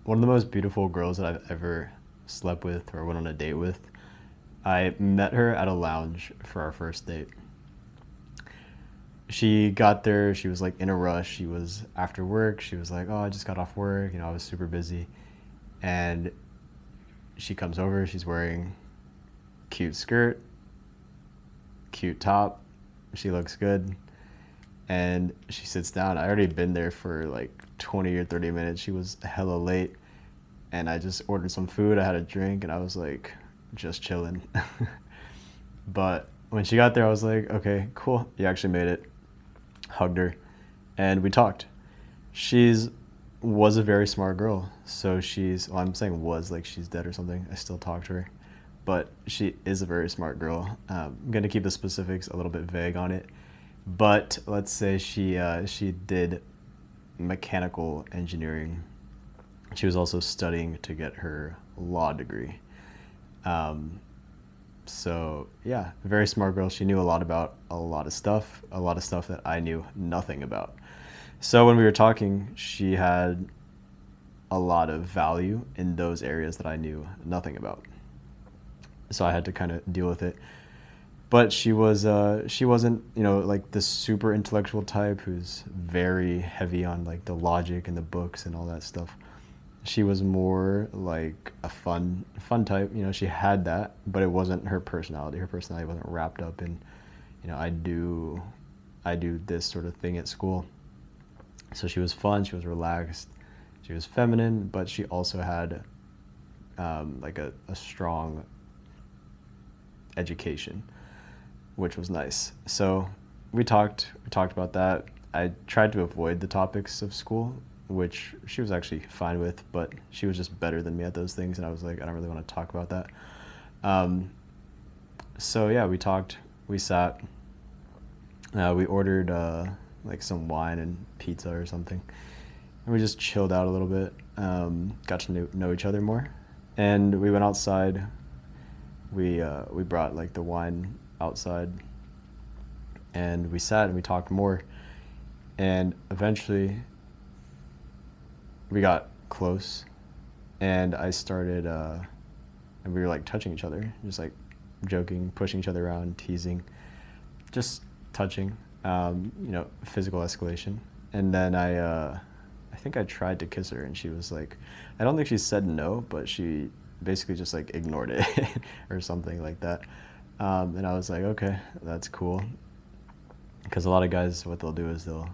one of the most beautiful girls that I've ever slept with or went on a date with. I met her at a lounge for our first date. She got there, she was like in a rush. She was after work. She was like, "Oh, I just got off work. I was super busy." And she comes over, she's wearing cute skirt, cute top. She looks good. And she sits down. I already been there for like 20 or 30 minutes. She was hella late. And I just ordered some food. I had a drink and I was like, just chilling. But when she got there, I was like, okay, cool. You actually made it. Hugged her and we talked. She's was a very smart girl. So well, I'm saying was like she's dead or something. I still talk to her. But she is a very smart girl. I'm going to keep the specifics a little bit vague on it. But let's say she did mechanical engineering. She was also studying to get her law degree. So yeah, very smart girl. She knew a lot about a lot of stuff that I knew nothing about. So when we were talking, she had a lot of value in those areas that I knew nothing about. So I had to kind of deal with it. But she wasn't, like the super intellectual type who's very heavy on like the logic and the books and all that stuff. She was more like a fun type. She had that, but it wasn't her personality. Her personality wasn't wrapped up in, I do this sort of thing at school. So she was fun. She was relaxed. She was feminine, but she also had like a strong education, which was nice. So we talked about that. I tried to avoid the topics of school, which she was actually fine with, but she was just better than me at those things, and I was like, I don't really want to talk about that. So yeah, we talked, we sat, we ordered like some wine and pizza or something, and we just chilled out a little bit, got to know each other more, and we went outside. We brought like the wine outside, and we sat and we talked more, and eventually we got close, and I started, and we were like touching each other, just like joking, pushing each other around, teasing, just touching, physical escalation. And then I think I tried to kiss her, and she was like, I don't think she said no, but she basically just like ignored it or something like that. And I was like, okay, that's cool. Because a lot of guys, what they'll do is they'll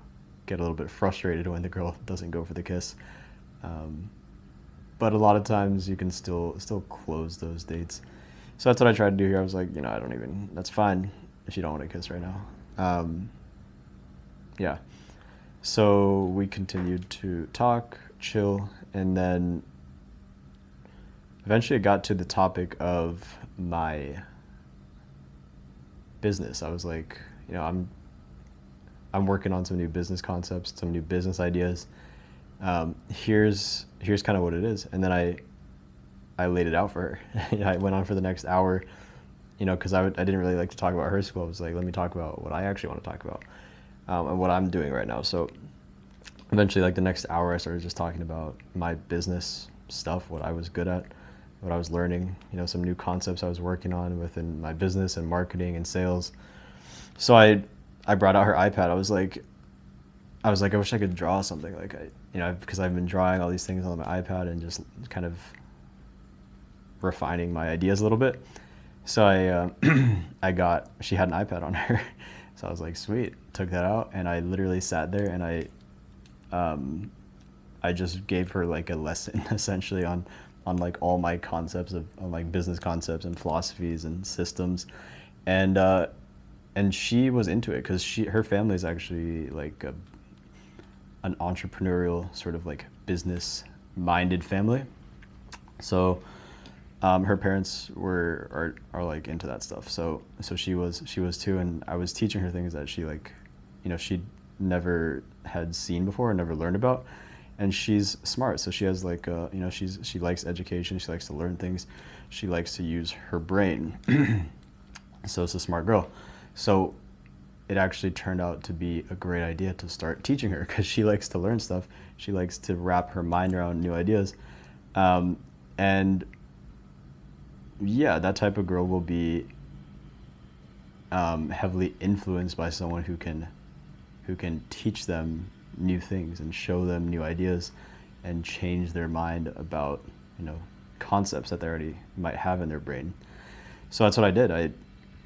get a little bit frustrated when the girl doesn't go for the kiss. But a lot of times you can still close those dates. So that's what I tried to do here. I was like, that's fine if you don't want to kiss right now. Yeah. So we continued to talk, chill, and then eventually it got to the topic of my business. I was like, I'm working on some new business concepts, some new business ideas. Here's kind of what it is. And then I laid it out for her. I went on for the next hour, because I didn't really like to talk about her school. I was like, let me talk about what I actually want to talk about, and what I'm doing right now. So eventually, like the next hour, I started just talking about my business stuff, what I was good at, what I was learning, some new concepts I was working on within my business and marketing and sales. So I brought out her iPad. I was like, I wish I could draw something, like because I've been drawing all these things on my iPad and just kind of refining my ideas a little bit. So she had an iPad on her. So I was like, sweet, took that out, and I literally sat there and I just gave her like a lesson essentially on like all my concepts on like business concepts and philosophies and systems, and she was into it because her family is actually like an entrepreneurial sort of like business minded family. So her parents are like into that stuff. So she was too, and I was teaching her things that she like, she never had seen before and never learned about. And she's smart, so she has like she likes education, she likes to learn things, she likes to use her brain. So it's a smart girl. So it actually turned out to be a great idea to start teaching her because she likes to learn stuff. She likes to wrap her mind around new ideas. And yeah, that type of girl will be heavily influenced by someone who can teach them new things and show them new ideas and change their mind about, concepts that they already might have in their brain. So that's what I did.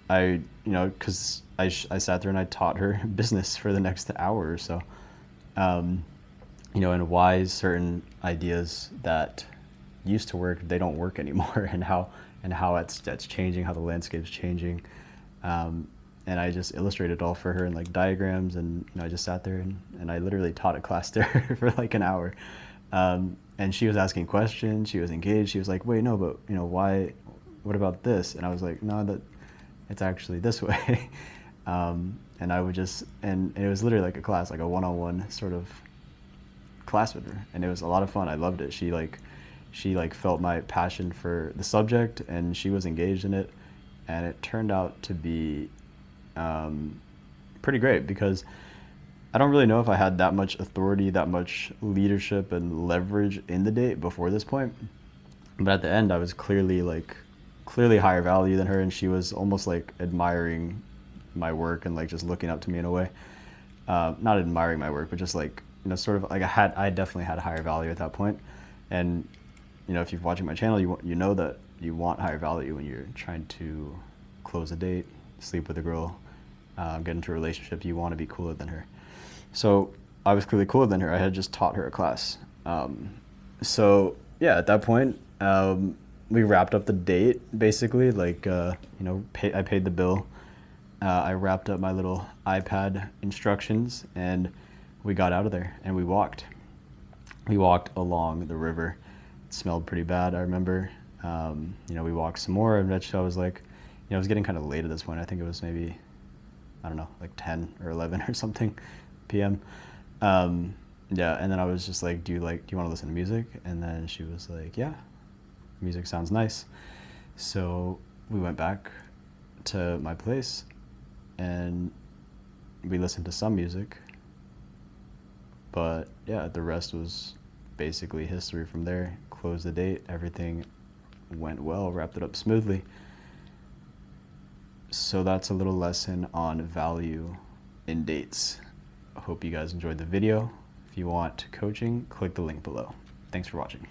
Because I sat there and I taught her business for the next hour or so, and why certain ideas that used to work, they don't work anymore, and how that's changing, how the landscape's changing. And I just illustrated it all for her in like diagrams, and I just sat there and I literally taught a class there for like an hour. And she was asking questions, she was engaged, she was like, wait, no, but why, what about this? And I was like, no, that it's actually this way. And I would just, and it was literally like a class, like a one-on-one sort of class with her, and it was a lot of fun. I loved it. She felt my passion for the subject, and she was engaged in it, and it turned out to be pretty great, because I don't really know if I had that much authority, that much leadership and leverage in the date before this point, but at the end I was clearly higher value than her, and she was almost like admiring my work and like just looking up to me in a way. Not admiring my work, but just like, sort of like I definitely had a higher value at that point. And if you're watching my channel, you know that you want higher value when you're trying to close a date, sleep with a girl, get into a relationship. You want to be cooler than her. So I was clearly cooler than her. I had just taught her a class. So yeah, at that point, we wrapped up the date basically. Like I paid the bill. I wrapped up my little iPad instructions, and we got out of there and we walked. We walked along the river. It smelled pretty bad, I remember. We walked some more, and eventually I was like, it was getting kind of late at this point. I think it was maybe, I don't know, like 10 or 11 or something p.m. Yeah, and then I was just like, do you want to listen to music? And then she was like, yeah, music sounds nice. So we went back to my place and we listened to some music. But yeah, the rest was basically history from there. Closed the date, everything went well, wrapped it up smoothly. So that's a little lesson on value in dates. I hope you guys enjoyed the video. If you want coaching, click the link below. Thanks for watching.